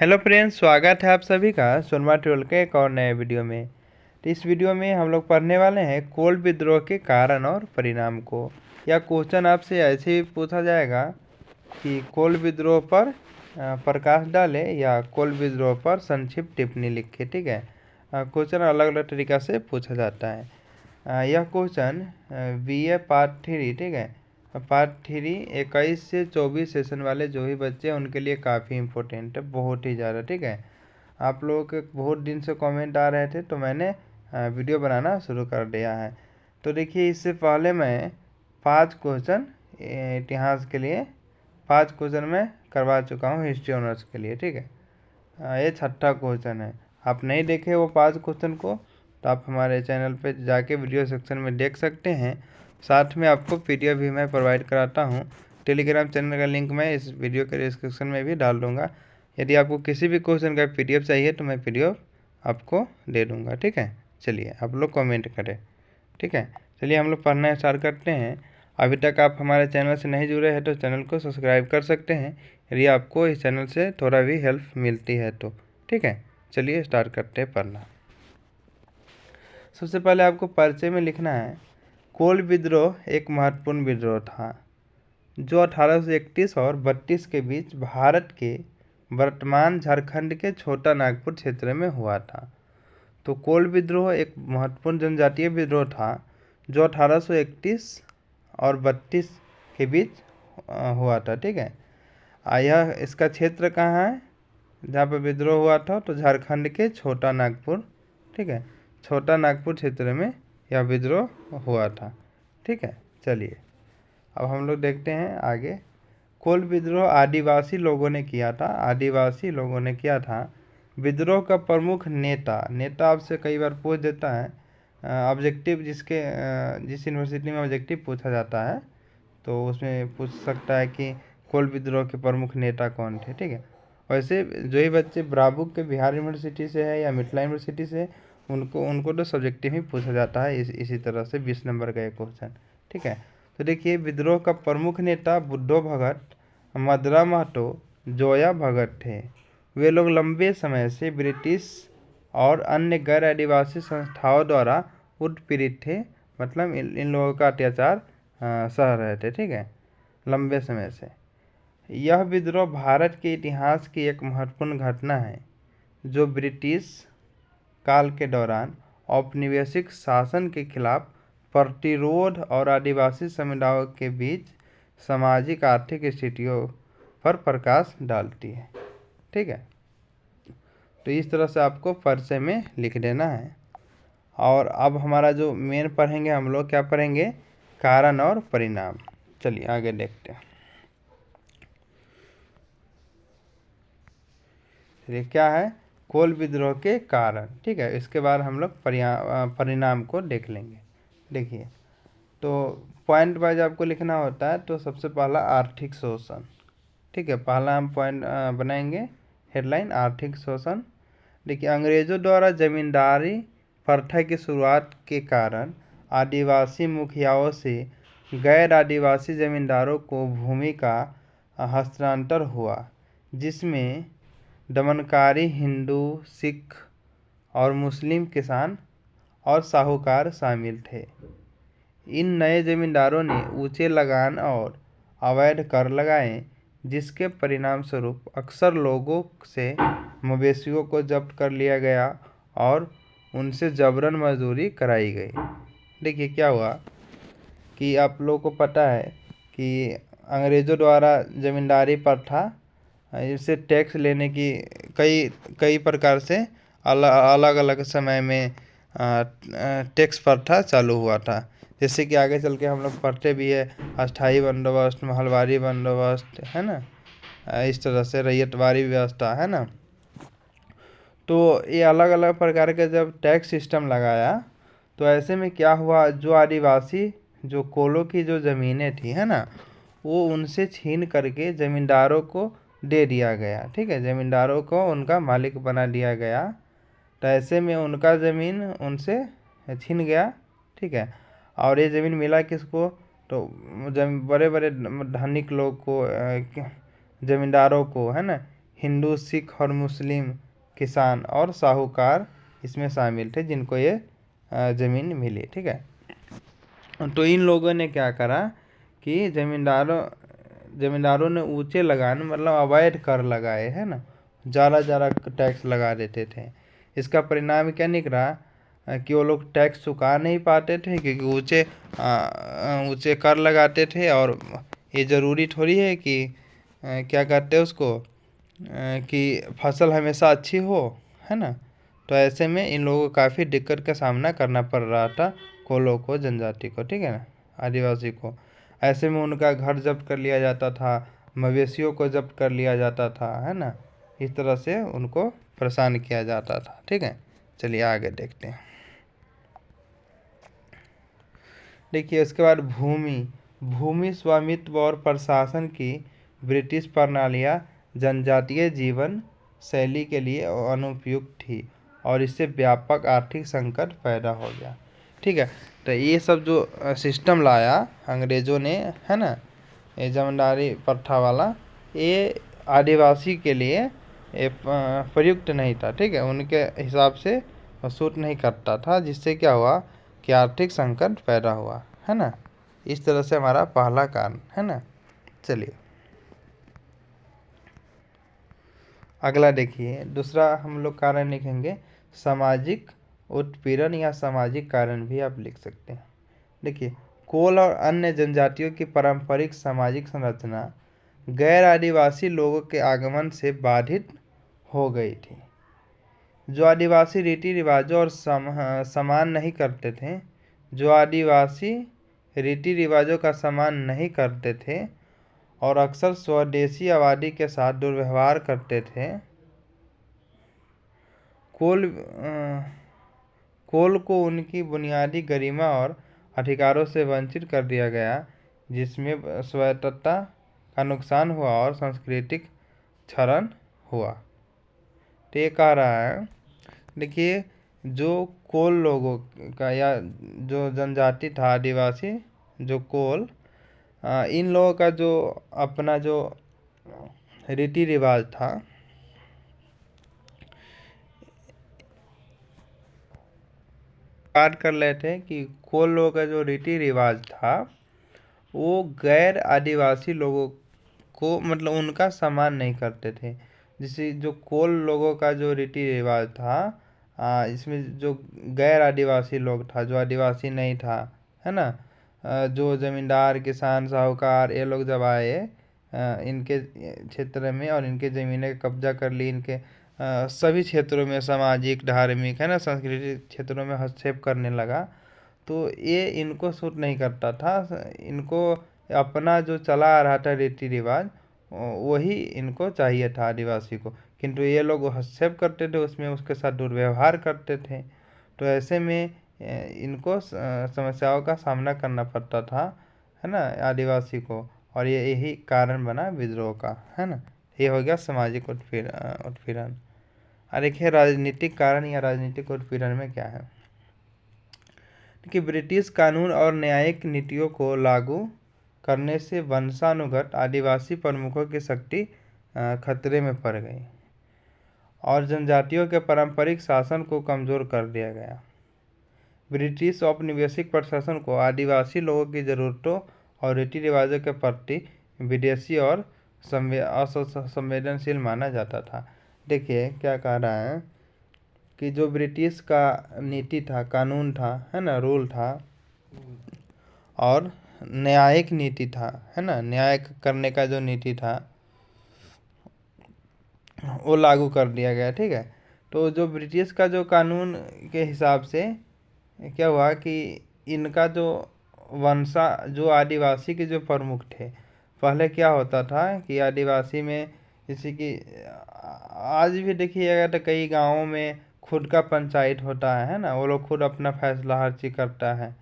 Hello friends, स्वागत है आप सभी का सोनमा ट्रोल के एक और नए वीडियो में। तो इस वीडियो में हम लोग पढ़ने वाले हैं कोल विद्रोह के कारण और परिणाम को। या क्वेश्चन आपसे ऐसे ही पूछा जाएगा कि कोल विद्रोह पर प्रकाश डालें या कोल विद्रोह पर संक्षिप्त टिप्पणी लिखें। ठीक है, क्वेश्चन अलग अलग तरीक़ा से पूछा जाता है। यह क्वेश्चन BA पार्ट 3, ठीक है, पार्ट 3 21 से 24 सेशन वाले जो भी बच्चे हैं उनके लिए काफ़ी इम्पोर्टेंट है, बहुत ही ज़्यादा। ठीक है, आप लोगों के बहुत दिन से कमेंट आ रहे थे तो मैंने वीडियो बनाना शुरू कर दिया है। तो देखिए, इससे पहले मैं 5 क्वेश्चन इतिहास के लिए 5 क्वेश्चन मैं करवा चुका हूँ हिस्ट्री ऑनर्स के लिए। ठीक है, ये 6ठा क्वेश्चन है। आप नहीं देखे वो 5 क्वेश्चन को तो आप हमारे चैनल पे जाके वीडियो सेक्शन में देख सकते हैं। साथ में आपको PDF भी मैं प्रोवाइड कराता हूँ। टेलीग्राम चैनल का लिंक मैं इस वीडियो के डिस्क्रिप्शन में भी डाल दूँगा। यदि आपको किसी भी क्वेश्चन का PDF चाहिए तो मैं PDF आपको दे दूँगा। ठीक है, चलिए आप लोग कमेंट करें। ठीक है, चलिए हम लोग पढ़ना स्टार्ट करते हैं। अभी तक आप हमारे चैनल से नहीं जुड़े हैं तो चैनल को सब्सक्राइब कर सकते हैं यदि आपको इस चैनल से थोड़ा भी हेल्प मिलती है तो। ठीक है, चलिए स्टार्ट करते हैं पढ़ना। सबसे पहले आपको परिचय में लिखना है, कोल विद्रोह एक महत्वपूर्ण विद्रोह था जो 1831 और 32 के बीच भारत के वर्तमान झारखंड के छोटा नागपुर क्षेत्र में हुआ था। तो कोल विद्रोह एक महत्वपूर्ण जनजातीय विद्रोह था जो 1831 और 32 के बीच हुआ था। ठीक है, यह इसका क्षेत्र कहाँ है जहाँ पर विद्रोह हुआ था? तो झारखंड के छोटा नागपुर। ठीक है, छोटा नागपुर क्षेत्र में यह विद्रोह हुआ था। ठीक है, चलिए अब हम लोग देखते हैं आगे। कोल विद्रोह आदिवासी लोगों ने किया था। आदिवासी लोगों ने किया था। विद्रोह का प्रमुख नेता आपसे कई बार पूछ देता है ऑब्जेक्टिव, जिस यूनिवर्सिटी में ऑब्जेक्टिव पूछा जाता है तो उसमें पूछ सकता है कि कोल विद्रोह के प्रमुख नेता कौन थे। ठीक है, वैसे जो ही बच्चे ब्राबुक के बिहार यूनिवर्सिटी से है या मिथिला यूनिवर्सिटी से, उनको तो सब्जेक्टिव ही पूछा जाता है इसी तरह से 20 नंबर का एक क्वेश्चन। ठीक है, तो देखिए, विद्रोह का प्रमुख नेता बुद्धो भगत, मदरा महतो, जोया भगत थे। वे लोग लंबे समय से ब्रिटिश और अन्य गैर आदिवासी संस्थाओं द्वारा उत्पीड़ित थे। मतलब इन लोगों का अत्याचार सह रहे थे। ठीक है, लंबे समय से। यह विद्रोह भारत के इतिहास की एक महत्वपूर्ण घटना है जो ब्रिटिश काल के दौरान औपनिवेशिक शासन के खिलाफ प्रतिरोध और आदिवासी समुदायों के बीच सामाजिक आर्थिक स्थितियों पर प्रकाश डालती है। ठीक है, तो इस तरह से आपको परिचय में लिख देना है। और अब हमारा जो मेन पढ़ेंगे हम लोग, क्या पढ़ेंगे? कारण और परिणाम। चलिए आगे देखते हैं। ये क्या है? कोल विद्रोह के कारण। ठीक है, इसके बाद हम लोग परिणाम को देख लेंगे। देखिए, तो पॉइंट वाइज आपको लिखना होता है। तो सबसे पहला आर्थिक शोषण। ठीक है, पहला हम पॉइंट बनाएंगे हेडलाइन, आर्थिक शोषण। देखिए, अंग्रेज़ों द्वारा जमींदारी प्रथा की शुरुआत के कारण आदिवासी मुखियाओं से गैर आदिवासी जमींदारों को भूमि का हस्तांतरण हुआ, जिसमें दमनकारी हिंदू, सिख और मुस्लिम किसान और साहूकार शामिल थे। इन नए जमींदारों ने ऊंचे लगान और अवैध कर लगाए, जिसके परिणाम स्वरूप अक्सर लोगों से मवेशियों को जब्त कर लिया गया और उनसे जबरन मजदूरी कराई गई। देखिए, क्या हुआ कि आप लोगों को पता है कि अंग्रेज़ों द्वारा ज़मींदारी प्रथा, इससे टैक्स लेने की कई प्रकार से अलग अलग समय में टैक्स प्रथा चालू हुआ था। जैसे कि आगे चल के हम लोग पढ़ते भी है, अस्थाई बंदोबस्त, महलवारी बंदोबस्त, है ना, इस तरह से रैयतवारी व्यवस्था, है ना। तो ये अलग अलग प्रकार के जब टैक्स सिस्टम लगाया तो ऐसे में क्या हुआ, जो आदिवासी जो कोलों की जो ज़मीनें थी, है ना, वो उनसे छीन करके ज़मींदारों को दे दिया गया। ठीक है, ज़मींदारों को उनका मालिक बना दिया गया। तो ऐसे में उनका ज़मीन उनसे छीन गया। ठीक है, और ये ज़मीन मिला किसको? तो बड़े बड़े धनिक लोग को, ज़मींदारों को, है ना, हिंदू, सिख और मुस्लिम किसान और साहूकार इसमें शामिल थे जिनको ये ज़मीन मिली। ठीक है, तो इन लोगों ने क्या करा कि ज़मींदारों ने ऊंचे लगान मतलब अवैध कर लगाए, है ना, ज़्यादा ज़्यादा टैक्स लगा देते थे। इसका परिणाम क्या निकला कि वो लोग टैक्स चुका नहीं पाते थे क्योंकि ऊंचे कर लगाते थे। और ये ज़रूरी थोड़ी है कि क्या कहते हैं उसको कि फसल हमेशा अच्छी हो, है ना। तो ऐसे में इन लोगों को काफ़ी दिक्कत का सामना करना पड़ रहा था, कोलों को, जनजाति को, ठीक है ना, आदिवासी को। ऐसे में उनका घर जब्त कर लिया जाता था, मवेशियों को जब्त कर लिया जाता था, है ना। इस तरह से उनको परेशान किया जाता था। ठीक है, चलिए आगे देखते हैं। देखिए उसके बाद भूमि स्वामित्व और प्रशासन की ब्रिटिश प्रणालियाँ जनजातीय जीवन शैली के लिए अनुपयुक्त थी और इससे व्यापक आर्थिक संकट पैदा हो गया। ठीक है, तो ये सब जो सिस्टम लाया अंग्रेज़ों ने, है ना, ये जमींदारी प्रथा वाला, ये आदिवासी के लिए ये प्रयुक्त नहीं था। ठीक है, उनके हिसाब से सूट नहीं करता था, जिससे क्या हुआ कि आर्थिक संकट पैदा हुआ, है ना। इस तरह से हमारा पहला कारण, है ना। चलिए अगला देखिए, दूसरा हम लोग कारण लिखेंगे सामाजिक उत्पीड़न या सामाजिक कारण भी आप लिख सकते हैं। देखिए, कोल और अन्य जनजातियों की पारंपरिक सामाजिक संरचना गैर आदिवासी लोगों के आगमन से बाधित हो गई थी। जो आदिवासी रीति रिवाजों और सम्मान नहीं करते थे, जो आदिवासी रीति रिवाजों का सम्मान नहीं करते थे और अक्सर स्वदेशी आबादी के साथ दुर्व्यवहार करते थे, कोल को उनकी बुनियादी गरिमा और अधिकारों से वंचित कर दिया गया, जिसमें स्वायत्तता का नुकसान हुआ और सांस्कृतिक क्षरण हुआ। तो ये कह रहा है, देखिए, जो कोल लोगों का या जो जनजाति था आदिवासी, जो कोल, इन लोगों का जो अपना जो रीति रिवाज था, बात कर लेते हैं कि कोल लोगों का जो रीति रिवाज था वो गैर आदिवासी लोगों को मतलब उनका सम्मान नहीं करते थे। जैसे जो कोल लोगों का जो रीति रिवाज था, इसमें जो गैर आदिवासी लोग था, जो आदिवासी नहीं था, है ना, जो जमींदार, किसान, साहूकार, ये लोग जब आए इनके क्षेत्र में और इनके ज़मीनें कब्जा कर ली, इनके सभी क्षेत्रों में सामाजिक, धार्मिक, है ना, सांस्कृतिक क्षेत्रों में हस्तक्षेप करने लगा, तो ये इनको सूट नहीं करता था। इनको अपना जो चला आ रहा था रीति रिवाज वही इनको चाहिए था आदिवासी को, किंतु ये लोग हस्तक्षेप करते थे उसमें, उसके साथ दुर्व्यवहार करते थे। तो ऐसे में इनको समस्याओं का सामना करना पड़ता था, है ना, आदिवासी को, और ये यही कारण बना विद्रोह का, है ना। ये हो गया सामाजिक उत्पीड़न। और देखिए राजनीतिक कारण या राजनीतिक उत्पीड़न में क्या है कि ब्रिटिश कानून और न्यायिक नीतियों को लागू करने से वंशानुगत आदिवासी प्रमुखों की शक्ति खतरे में पड़ गई और जनजातियों के पारंपरिक शासन को कमज़ोर कर दिया गया। ब्रिटिश औपनिवेशिक प्रशासन को आदिवासी लोगों की ज़रूरतों और रीति रिवाजों के प्रति विदेशी और संवेदनशील माना जाता था। देखिए क्या कह रहा है कि जो ब्रिटिश का नीति था, कानून था, है ना, रूल था, और न्यायिक नीति था, है ना, न्याय करने का जो नीति था वो लागू कर दिया गया। ठीक है, तो जो ब्रिटिश का जो कानून के हिसाब से क्या हुआ कि इनका जो जो आदिवासी के जो प्रमुख थे, पहले क्या होता था कि आदिवासी में जैसे कि आज भी देखिएगा तो कई गांवों में खुद का पंचायत होता है ना, वो लोग खुद अपना फैसला हर चीज़ करता है।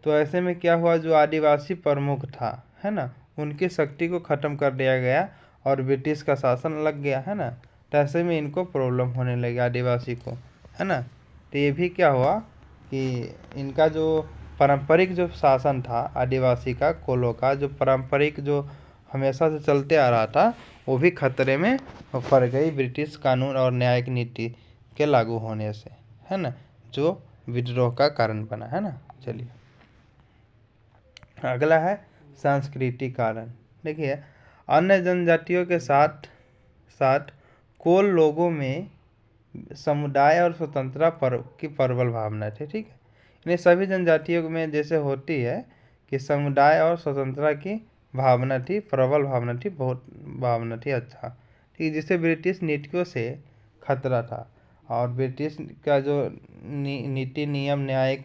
तो ऐसे में क्या हुआ, जो आदिवासी प्रमुख था, है ना, उनकी शक्ति को ख़त्म कर दिया गया और ब्रिटिश का शासन लग गया, है ना। तो ऐसे में इनको प्रॉब्लम होने लगी आदिवासी को, है ना। तो ये भी क्या हुआ कि इनका जो पारंपरिक जो शासन था आदिवासी का, कोलों का जो पारंपरिक जो हमेशा से चलते आ रहा था वो भी खतरे में पड़ गई ब्रिटिश कानून और न्यायिक नीति के लागू होने से, है ना, जो विद्रोह का कारण बना, है ना। चलिए अगला है सांस्कृतिक कारण। देखिए अन्य जनजातियों के साथ साथ कोल लोगों में समुदाय और स्वतंत्रता की प्रबल भावना थी, ठीक है। इन्हें सभी जनजातियों में जैसे होती है कि समुदाय और स्वतंत्रता की भावना थी, प्रबल भावना थी, बहुत भावना थी, अच्छा, ठीक, जिससे ब्रिटिश नीतियों से खतरा था। और ब्रिटिश का जो नीति नियम न्यायिक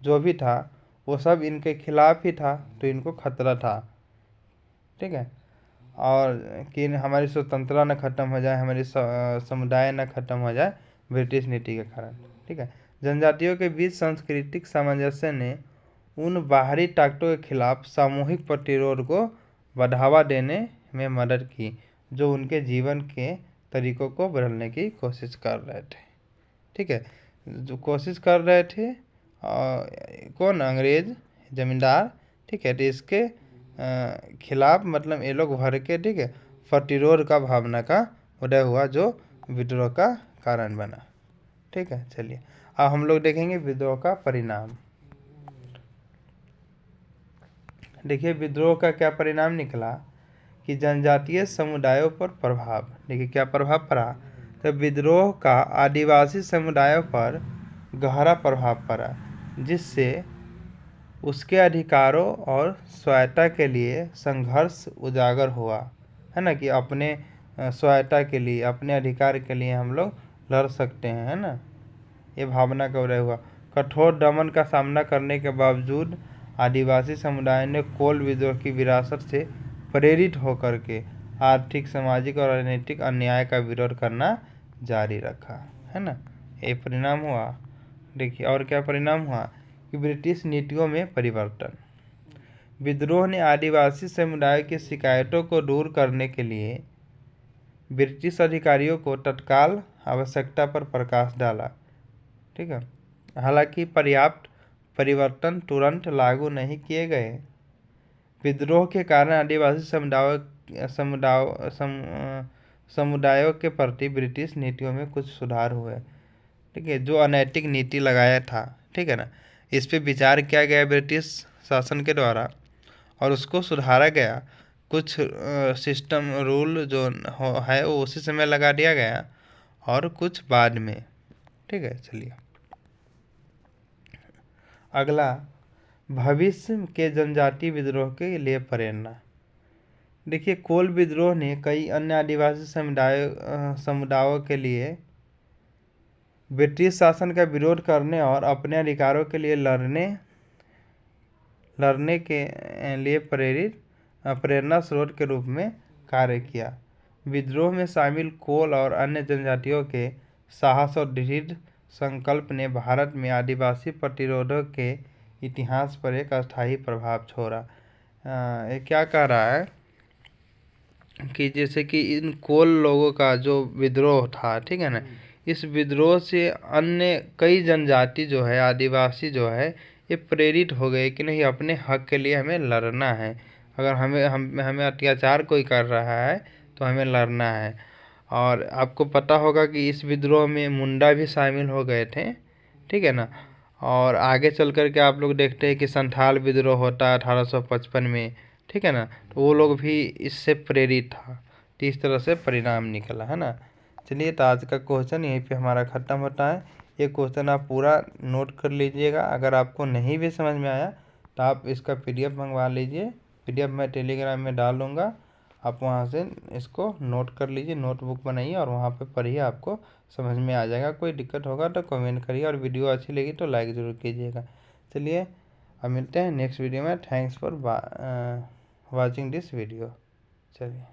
जो भी था वो सब इनके खिलाफ ही था, तो इनको खतरा था, ठीक है। और कि हमारी स्वतंत्रता न खत्म हो जाए, हमारी समुदाय न खत्म हो जाए ब्रिटिश नीति के कारण, ठीक है। जनजातियों के बीच सांस्कृतिक सामंजस्य ने उन बाहरी ताकतों के खिलाफ सामूहिक प्रतिरोध को बढ़ावा देने में मदद की जो उनके जीवन के तरीकों को बदलने की कोशिश कर रहे थे, ठीक है। जो कोशिश कर रहे थे कौन, अंग्रेज जमींदार, ठीक है। तो इसके खिलाफ मतलब ये लोग भर के, ठीक है, प्रतिरोध का भावना का उदय हुआ जो विद्रोह का कारण बना, ठीक है। चलिए अब हम लोग देखेंगे विद्रोह का परिणाम। देखिए विद्रोह का क्या परिणाम निकला कि जनजातीय समुदायों पर प्रभाव, देखिए क्या प्रभाव पड़ा, तो विद्रोह का आदिवासी समुदायों पर गहरा प्रभाव पड़ा जिससे उसके अधिकारों और स्वायत्तता के लिए संघर्ष उजागर हुआ, है ना, कि अपने स्वायत्तता के लिए, अपने अधिकार के लिए हम लोग लड़ सकते हैं, है ना, ये भावना का उदय हुआ। कठोर दमन का सामना करने के बावजूद आदिवासी समुदाय ने कोल विद्रोह की विरासत से प्रेरित होकर के आर्थिक, सामाजिक और राजनीतिक अन्याय का विरोध करना जारी रखा, है ना, ये परिणाम हुआ। देखिए और क्या परिणाम हुआ कि ब्रिटिश नीतियों में परिवर्तन। विद्रोह ने आदिवासी समुदाय की शिकायतों को दूर करने के लिए ब्रिटिश अधिकारियों को तत्काल आवश्यकता पर प्रकाश डाला, ठीक है। हालांकि पर्याप्त परिवर्तन तुरंत लागू नहीं किए गए। विद्रोह के कारण आदिवासी समुदायों के प्रति ब्रिटिश नीतियों में कुछ सुधार हुए, ठीक है। जो अनैतिक नीति लगाया था, ठीक है ना, इस पे विचार किया गया ब्रिटिश शासन के द्वारा और उसको सुधारा गया। कुछ सिस्टम रूल जो है वो उसी समय लगा दिया गया और कुछ बाद में, ठीक है। चलिए अगला भविष्य के जनजातीय विद्रोह के लिए प्रेरणा। देखिए कोल विद्रोह ने कई अन्य आदिवासी समुदायों के लिए ब्रिटिश शासन का विरोध करने और अपने अधिकारों के लिए लड़ने के लिए प्रेरणा स्रोत के रूप में कार्य किया। विद्रोह में शामिल कोल और अन्य जनजातियों के साहस और दृढ़ संकल्प ने भारत में आदिवासी प्रतिरोधों के इतिहास पर एक अस्थायी प्रभाव छोड़ा। ये क्या कह रहा है कि जैसे कि इन कोल लोगों का जो विद्रोह था, ठीक है ना, इस विद्रोह से अन्य कई जनजाति जो है, आदिवासी जो है, ये प्रेरित हो गए कि नहीं अपने हक के लिए हमें लड़ना है। अगर हमें अत्याचार कोई कर रहा है तो हमें लड़ना है। और आपको पता होगा कि इस विद्रोह में मुंडा भी शामिल हो गए थे, ठीक है ना। और आगे चल कर के आप लोग देखते हैं कि संथाल विद्रोह होता है 1855 में, ठीक है ना, तो वो लोग भी इससे प्रेरित था। तो इस तरह से परिणाम निकला, है ना। चलिए तो आज का क्वेश्चन यहीं पे हमारा ख़त्म होता है। ये क्वेश्चन आप पूरा नोट कर लीजिएगा। अगर आपको नहीं भी समझ में आया तो आप इसका PDF मंगवा लीजिए। PDF मैं टेलीग्राम में डाल दूँगा, आप वहाँ से इसको नोट कर लीजिए, नोटबुक बनाइए और वहाँ पे पढ़िए, आपको समझ में आ जाएगा। कोई दिक्कत होगा तो कमेंट करिए और वीडियो अच्छी लगी तो लाइक ज़रूर कीजिएगा। चलिए अब मिलते हैं नेक्स्ट वीडियो में। Thanks for watching this video. चलिए।